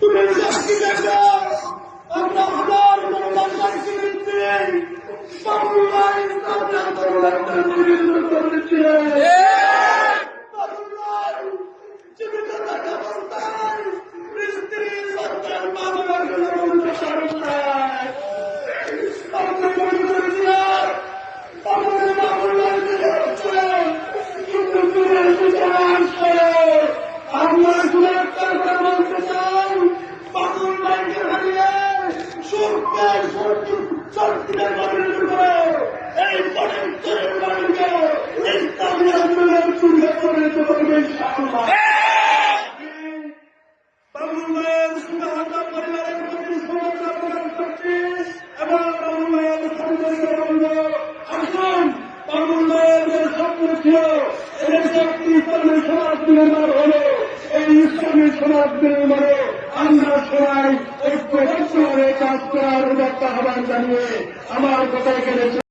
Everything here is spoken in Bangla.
তুমি সাক্ষী দেখো আমরা হাজার জনগণকে দিচ্ছি বাবুল্লাহ ইসলামী আন্দোলনের বিরুদ্ধে করেছে বাবুল্লাহ জীবিত থাকা অবস্থায় স্ত্রী সন্তান বাবুল্লাহ সমাজ নির্মাণে আমরা সবাই ঐক্যবদ্ধ হয়ে কাজ করার আহ্বান জানিয়ে আমার কথা এখানে